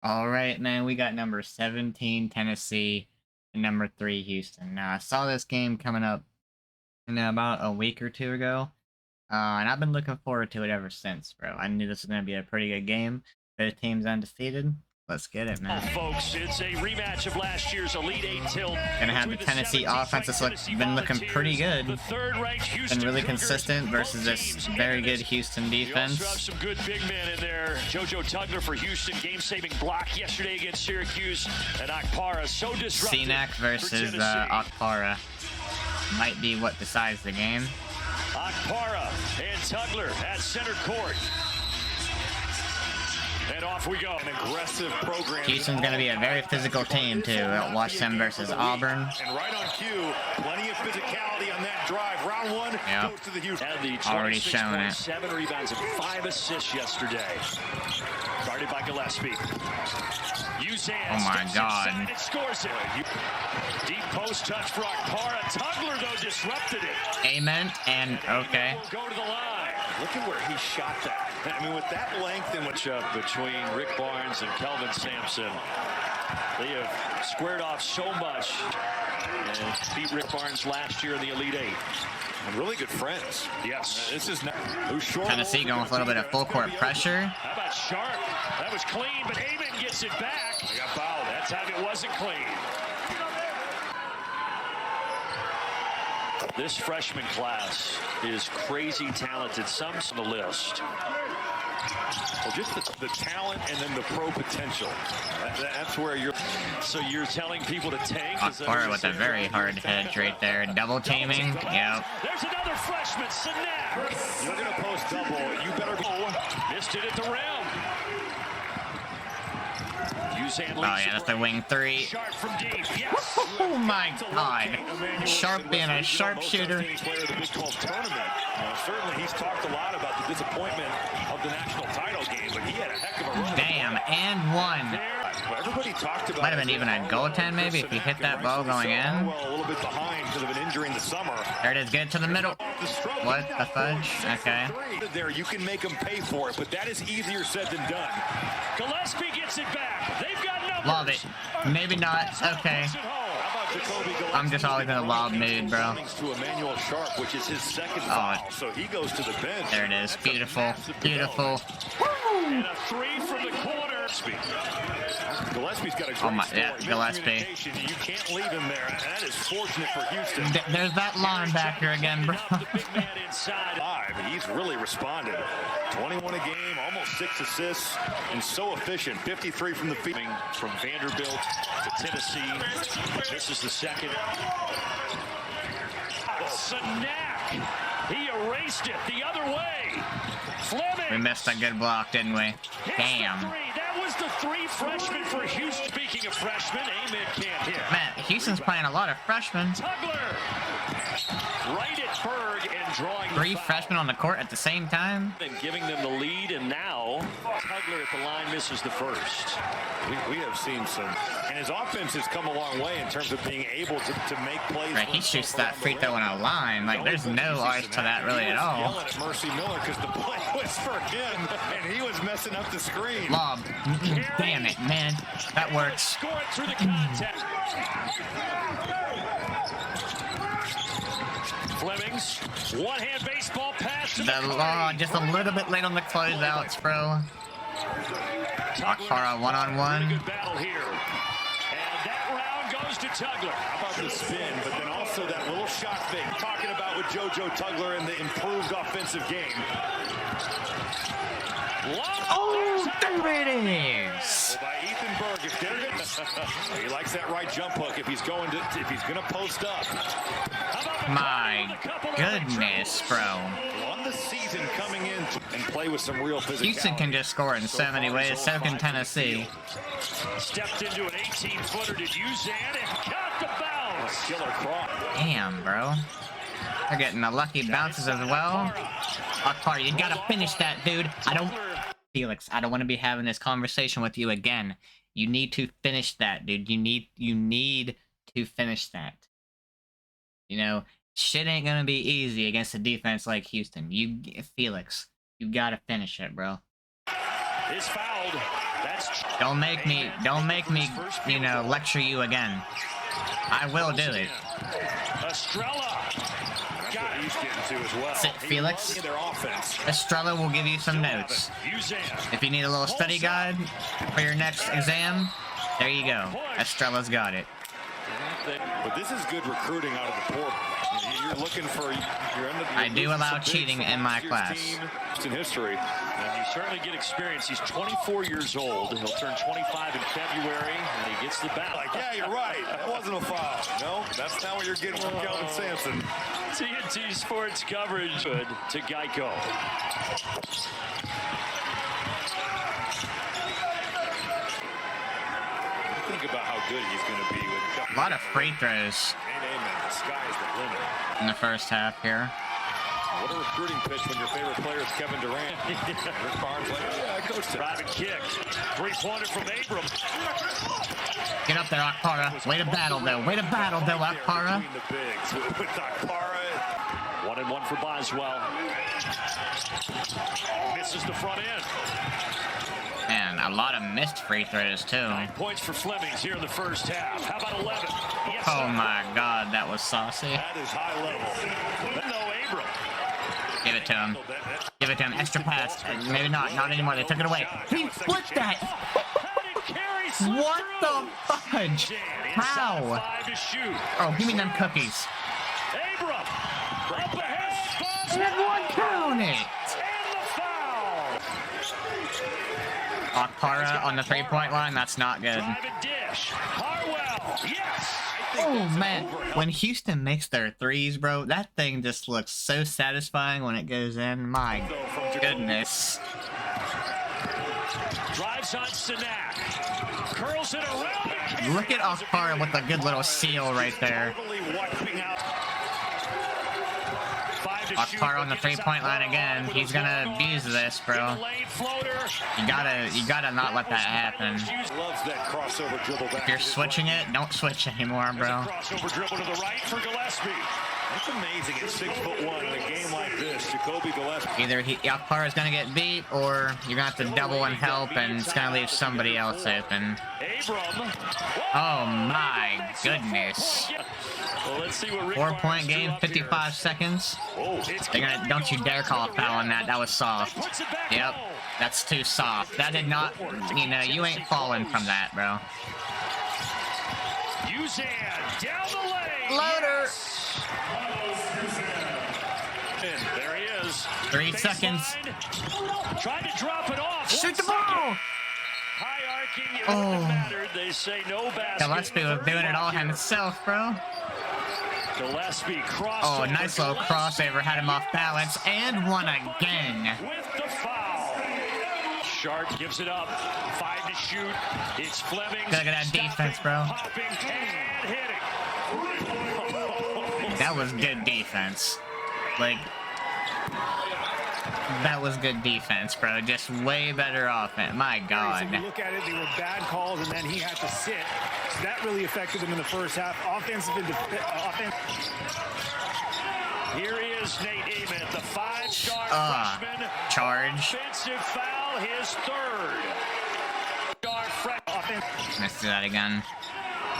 All right, man. We got number 17 Tennessee and number 3 Houston. Now I saw this game coming up about a week or two ago, and I've been looking forward to it ever since, bro. I knew this was gonna be a pretty good game. Both teams undefeated. Let's get it, man. Folks, it's a rematch of last year's Elite Eight tilt. Gonna have the Tennessee offense that's been looking pretty good. Been really consistent versus this very good Houston defense. You also have some good big men in there. JoJo Tugler for Houston, game-saving block yesterday against Syracuse, and Akpara so disruptive. CNAC versus Akpara might be what decides the game. Akpara and Tugler at center court. And off we go. An aggressive program. Houston's going to be a very physical team, too. Watch them versus Auburn. And right on cue, plenty of physicality on that drive. Round one goes to the Houston. Already shown it. 7 rebounds and 5 assists yesterday. Guarded by Gillespie. Oh my God. It scores it. Deep post touch for Akpara. Tugler, though, disrupted it. Amen. And okay. Go to the line. Look at where he shot that. I mean, with that length and which between Rick Barnes and Kelvin Sampson, they have squared off so much and beat Rick Barnes last year in the Elite Eight. And really good friends. Yes. This is not Tennessee going with a little bit of full court pressure. How about Sharp? That was clean, but Amen gets it back. They got fouled. That time it wasn't clean. This freshman class is crazy talented. Some's on the list. Well, just the talent and then the pro potential. That's where you're. So you're telling people to tank. Akpara with a very hard hedge right there. Double teaming. Yep. There's another freshman. Snap. You're gonna post double. You better go. Missed it at the rim. Oh yeah, that's the wing 3. Oh my God. Sharp being a sharpshooter. Certainly he's talked a lot about the disappointment of the national title game, but he had a heck of a run. Damn, and one. Everybody talked about might have been even a goaltend maybe if you hit that ball going in. A little bit behind because of an injury in the summer. There it is, get it to the middle. What the fudge? Okay. There, you can make them pay for it, but that is easier said than done. Gillespie gets it back. They've got numbers. Love it. Maybe not. Okay. I'm just always in a lob mood, bro. Which is his second foul, so he goes to the bench. There it is. Beautiful. Beautiful. And a 3 from the corner. Gillespie's got a great yeah, Gillespie. You can't leave him there. That is fortunate for Houston. There's that linebacker again, bro. He's really responded. 21 a game, almost 6 assists, and so efficient. 53 from the field. From Vanderbilt to Tennessee. This is the second. Snack. He erased it the other way. Fleming. We missed a good block, didn't we? Damn. That was the 3 freshmen for Houston. Speaking of freshmen, Amen can't hit. Man, Houston's playing a lot of freshmen. Tugler. Right at Berg and drawing 3 freshmen on the court at the same time. And giving them the lead, and now Tugler at the line misses the first. We have seen some, and his offense has come a long way in terms of being able to make plays. Right, he shoots that free throw on a line. Like, there's no art to that really at all. Yelling at Mercy Miller because the play was for him, and he was messing up the screen. Lob. Damn it, man. That works. Score it through the contact. Flemings, one-hand baseball pass to the law, just a little bit late on the closeouts, bro. Akpara one-on-one. Good battle here. And that round goes to Tugler. How about the spin, but then also that little shot fake. Talking about with JoJo Tugler and the improved offensive game. Oh, there it is. By Ethan Berg, if they're good. He likes that right jump hook if he's going to post up. My goodness, bro. On the season coming in and play with some real physicality. Houston can just score in so many ways. So can Tennessee. Stepped into an 18-footer to Uzan and got the bounce. Killer cross. Damn, bro. They're getting the lucky bounces as well. Akpara, you gotta finish that, dude. Felix, I don't want to be having this conversation with you again. You need to finish that, dude. You need to finish that. You know, shit ain't gonna be easy against a defense like Houston. Felix, you gotta finish it, bro. Is fouled. That's Don't make me, you know, lecture you again. I will do it. Estrella. Got it. He's getting to as well. Sit, Felix. Estrella will give you some notes. If you need a little study guide for your next exam, there you go. Estrella's got it. But this is good recruiting out of the portal. You're looking for I do allow cheating in my class. In history, and you certainly get experience. He's 24 years old. He'll turn 25 in February, and he gets the bat. Like, yeah, you're right. That wasn't a foul. No, that's not what you're getting from Kelvin Sampson. TNT Sports coverage to Geico. Think about how good he's going to be with a lot of free throws the sky is the limit in the first half here. What a recruiting pitch when your favorite player is Kevin Durant. Rick Barnes like, yeah, I coached him. Driving kick. Three-pointer from Abram. Get up there, Akpara. Way to battle, though. Way to battle, though, Akpara. The bigs with Akpara. 1-1 for Boswell. Misses the front end. Man, a lot of missed free throws, too. 9 points for Flemings here in the first half. How about 11? Yes, oh, my God. That was saucy. That is high level. No, Abram. Give it to him. Give it to him. Extra pass. Maybe not. Not anymore. They took it away. He flipped that. What the fudge? How? Oh, give me them cookies. Everyone count it. Akpara on the three-point line. That's not good. Oh, man. When Houston makes their threes, bro, that thing just looks so satisfying when it goes in. My goodness. Drives on Sinak. Curls it around. Look at Akpara with a good little seal right there. Akpara on the three-point line again. He's gonna abuse this, bro. You gotta not let that happen. If you're switching it, don't switch anymore, bro. Crossover dribble to the right for Gillespie. That's amazing at 6'1" in a game like this. Jacoby Gillespie. Either Akpara is gonna get beat, or you're gonna have to double and help, and it's gonna leave somebody else open. Oh my goodness. Well, let's see what 4-point game, 55 seconds. They're gonna, don't you dare call a foul on that. That was soft. Yep, that's too soft. That did not, you know, you ain't falling from that, bro. Down the lane. Loader. There he is. 3 seconds. Tried to drop it off. Shoot the ball. Oh. They say no basket. Gillespie was doing it all himself, bro. Gillespie oh, nice little crossover, had him off balance, and one again. With the foul. Sharp gives it up. 5 to shoot. It's Fleming. Look at that defense, bro. That was good defense. Like, that was good defense, bro. Just way better offense. My God. If you look at it, they were bad calls, and then he had to sit. So that really affected him in the first half. Offensive and offense. Here is Nate Ament, the 5-star freshman. Charge. Offensive foul, his third. Let's do that again.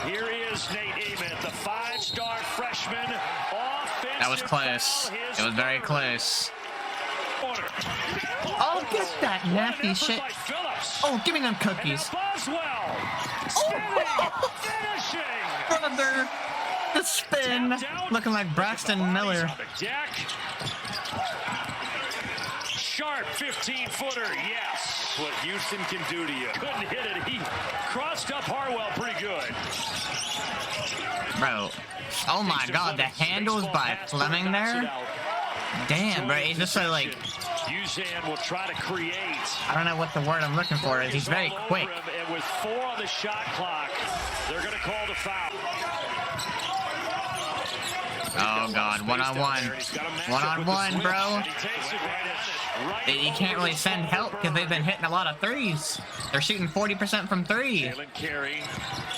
Here is Nate Ament, the 5-star freshman. That was close. It was very close. Oh, get that nasty shit. Oh, give me them cookies. Oh, brother. The spin. Looking like Braxton Miller. Sharp 15-footer, yes. What Houston can do to you. Couldn't hit it. He crossed up Harwell pretty good. Bro. Oh my God, the handles by Fleming there. Damn, bro. He's just so like. Uzan will try to create. I don't know what the word I'm looking for is. He's very quick. And with 4 on the shot clock, they're going to call the foul. Oh God, one-on-one. One-on-one, bro. You can't really send help because they've been hitting a lot of threes. They're shooting 40% from 3.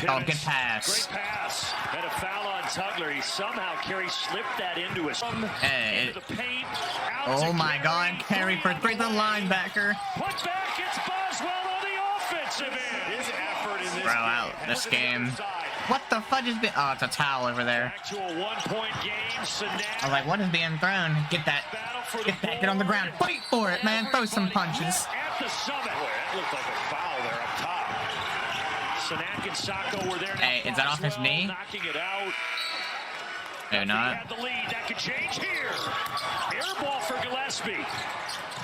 Oh, good pass. Great pass. And a foul on Tugler. He somehow, Carey slipped that into his hey, the paint. Oh my God, Carey for 3, the linebacker. Put back, it's Boswell on the His effort in this Bro, out this game. What the fudge is being... Oh, it's a towel over there. Back to a one-point game. I was like, what is being thrown? Get that. Get that. Get on the ground. Fight for it, man. Throw some punches. At the summit. Boy, that looked like a foul there up top. Sanak and Sacco were there. Hey, is that off his knee? Knocking it out. No, not. Had the lead. That could change here. Air ball for Gillespie.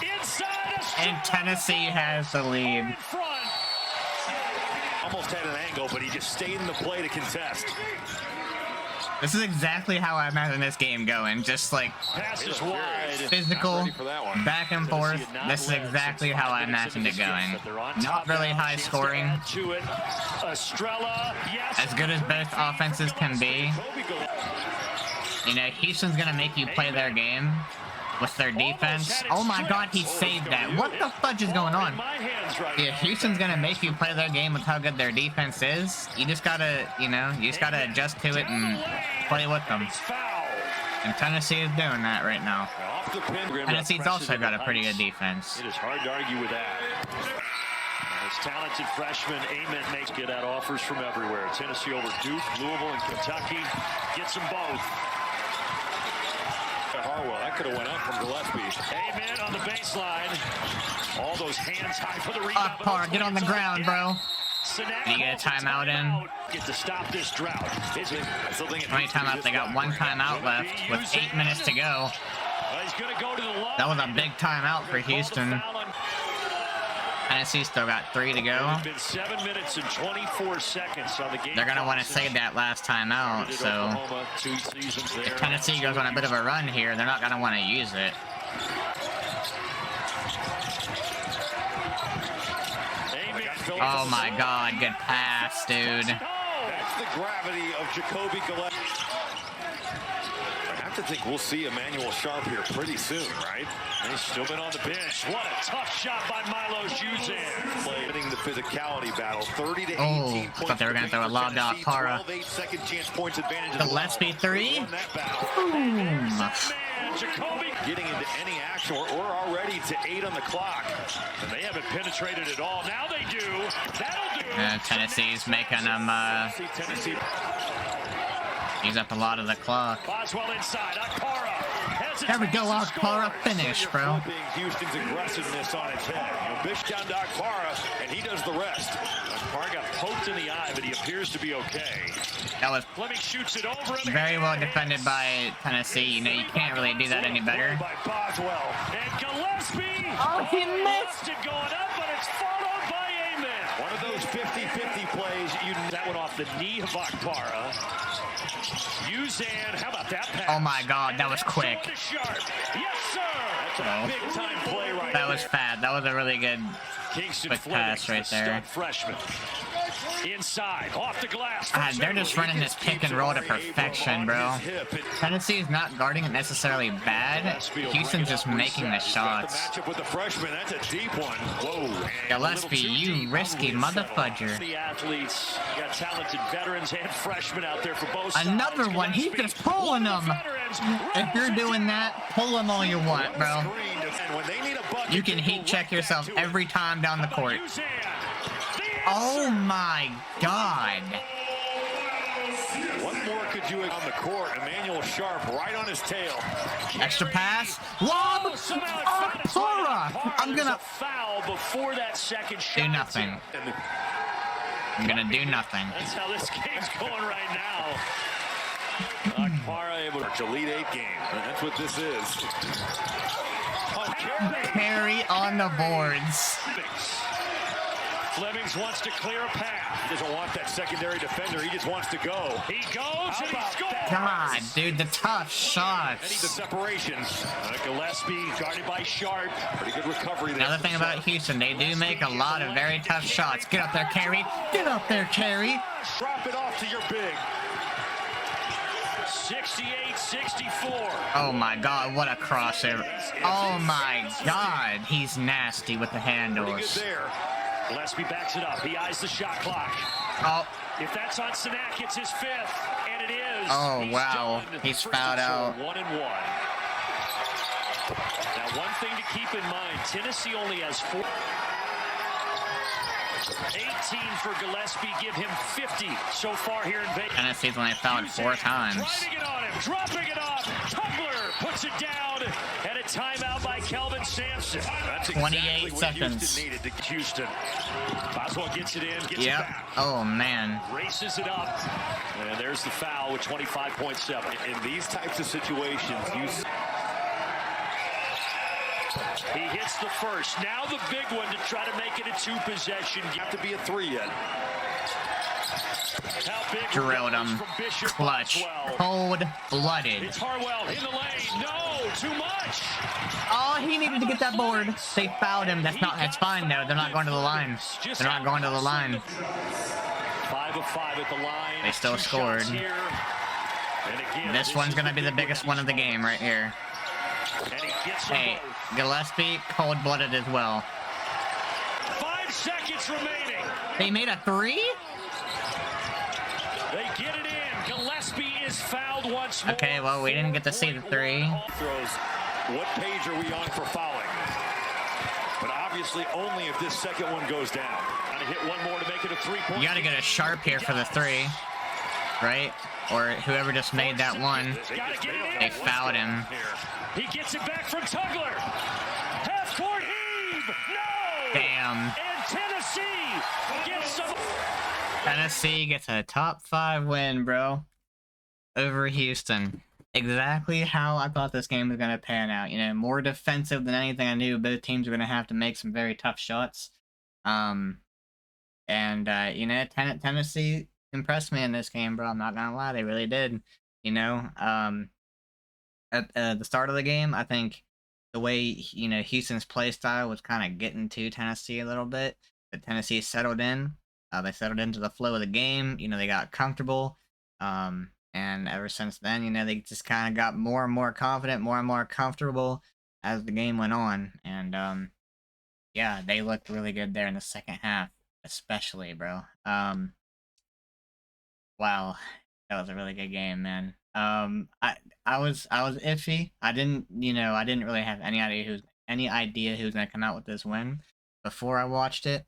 Inside. And Tennessee has the lead. In front. Almost had an angle, but he just stayed in the play to contest. This is exactly how I imagine this game going. Just like Passes wide. physical, back and forth. This is exactly how I imagined it going. Not really high scoring. As good as both offenses can be. You know, Houston's gonna make you play their game with their defense. Oh my god, he saved that. What the fudge is going on? Yeah, Houston's gonna make you play their game with how good their defense is. You just gotta, you know, you just gotta adjust to it and play with them. And Tennessee is doing that right now. Tennessee's also got a pretty good defense. It is hard to argue with that. This talented freshman, Amen, makes get out offers from everywhere. Tennessee over Duke, Louisville, and Kentucky. Gets them both. Harwell, that could have went up from Gillespie. Amen on the baseline. All those hands high for the rebound. Akbar, get on the ground, bro. Did you get a timeout in? Get to stop this drought. How many timeouts? They got one timeout left with 8 minutes to go. That was a big timeout for Houston. Tennessee still got 3 to go. Been 7 minutes and 24 seconds on the game. They're gonna want to save that last timeout, so if Tennessee goes on a bit of a run here, they're not gonna want to use it. Oh my god, good pass, dude. That's the gravity of Jacoby Gillespie. I have to think we'll see Emmanuel Sharp here pretty soon, right? And he's still been on the bench. What a tough shot by Milo Juzan. Playing the physicality battle. 30 to 18 I thought they were gonna throw a lob to Akpara. Gillespie 3. Boom. Jacoby getting into any action. We're already to 8 on the clock. And they haven't penetrated at all. Now they do. That'll do. Tennessee's making them use up a lot of the clock. Boswell inside. Akpara. There we go, Akpara. Finish, bro. Houston's aggressiveness on its head. Bish down to Akpara, and he does the rest. Akpara got poked in the eye, but he appears to be okay. That was Fleming shoots it over him. very well defended by Tennessee. You know, you can't really do that any better. By Boswell. And Gillespie. Oh, he missed. It going up, but it's followed by Amen. One of those 50-50 plays. That one off the knee of Akpara. Juzan, how about that pass? Oh my god, that was quick. Yes, sir. That's a big-time play right That was fat. That was a really good Kingston quick pass right there. Freshman. Inside, off the glass. They're just running this pick and roll to perfection, bro. Tennessee is not guarding it necessarily bad. Houston's just making the shots. Matchup with the freshman, that's a deep one. Whoa. Gillespie, you risky motherfudger. The athletes, got talented veterans and freshmen out there for both Another sides. one, he's just pulling them. If you're doing that, pull them all you want, bro. You can heat check yourself every time down the court. Oh my god. What more could you on the court? Emmanuel Sharp right on his tail. Extra pass. Lob. Akpara. I'm gonna foul before that second shot. do nothing. I'm gonna do nothing. That's how this game's going right now. Akpara able to lead 8 game. That's what this is. Carry on the boards. Flemings wants to clear a path. He doesn't want that secondary defender. He just wants to go. He goes and he scores. God, dude, the tough I need the shots. separation. Gillespie guarded by Sharp. Pretty good recovery there. Another thing about Houston, they do make a lot of very tough shots. Get up there, Carey. Get up there, Carey. Drop it off to your big. 68-64. Oh my god, what a crossover. Oh my god, he's nasty with the handles. There. Gillespie backs it up. He eyes the shot clock. Oh. If that's on Sanak, it's his 5th, and it is. Oh, wow. He's fouled out. 1-1. Now, one thing to keep in mind, Tennessee only has 4. 18 for Gillespie, give him 50 so far here in Vegas. Tennessee's only fouled 4 times. Driving it on him, dropping it off. Tugler puts it down, and a timeout by Kelvin Sampson. That's 28 seconds. Houston needed to Houston. Boswell gets it in, gets it back. Oh, man. Races it up, and there's the foul with 25.7. In these types of situations, he hits the first. Now the big one to try to make it a 2-possession. have to be a 3 yet. How big Drilled him. from Bishop Clutch. Boswell. Cold-blooded. It's Harwell in the lane. No, too much. Oh, he needed to get that board. They fouled him. That's fine, though. They're not going to the line. They're not going to the line. 5 of 5 at the line. They still scored. And again, This one's going to be the biggest one of the game right here. And he gets them Hey, both. Gillespie, cold-blooded as well. 5 seconds remaining. They made a 3? They get it in. Gillespie is fouled once more. Okay, well, we didn't get to see the 3. Throws. What page are we on for fouling? But obviously only if this second one goes down. Trying to hit one more to make it a 3-point. You got to get a sharp here for the 3, right? Or whoever just made that one. Gotta get it in. They fouled him. He gets it back from Tugler. Half-court heave. No. Damn. And Tennessee gets some. Tennessee gets a top 5 win, bro. Over Houston. Exactly how I thought this game was going to pan out. You know, more defensive than anything I knew. Both teams were going to have to make some very tough shots. You know, Tennessee impressed me in this game, bro. I'm not going to lie. They really did. You know, at the start of the game, I think the way, you know, Houston's play style was kind of getting to Tennessee a little bit. But Tennessee settled in. They settled into the flow of the game. You know, they got comfortable. And ever since then, you know, they just kind of got more and more confident, more and more comfortable as the game went on. And, yeah, they looked really good there in the second half, especially, bro. Wow, that was a really good game, man. I was iffy. I didn't really have any idea who was gonna come out with this win before I watched it.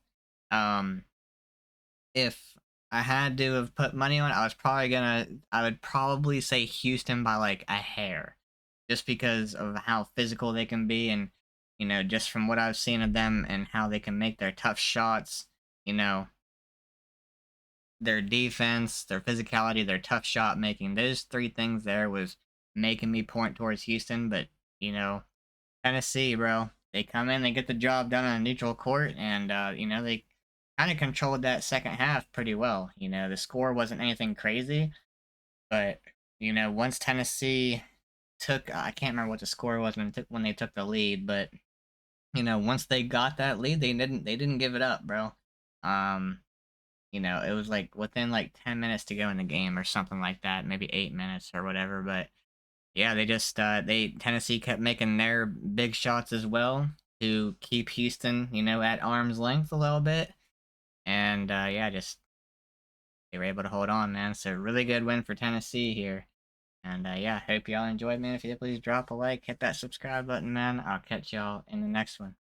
If I had to have put money on it, I would probably say Houston by like a hair, just because of how physical they can be, and you know, just from what I've seen of them and how they can make their tough shots. You know, their defense, their physicality, their tough shot making. Those 3 things there was making me point towards Houston. But you know, Tennessee, bro, they come in, they get the job done on a neutral court, and you know, they kind of controlled that second half pretty well. You know, the score wasn't anything crazy, but you know, once Tennessee took, I can't remember what the score was when they took the lead, but you know, once they got that lead, they didn't give it up, bro. You know, it was like within like 10 minutes to go in the game or something like that, maybe 8 minutes or whatever. But yeah, they just Tennessee kept making their big shots as well to keep Houston, you know, at arm's length a little bit. And yeah, just they were able to hold on, man. So really good win for Tennessee here. And yeah, hope y'all enjoyed, man. If you did, please drop a like, hit that subscribe button, man. I'll catch y'all in the next one.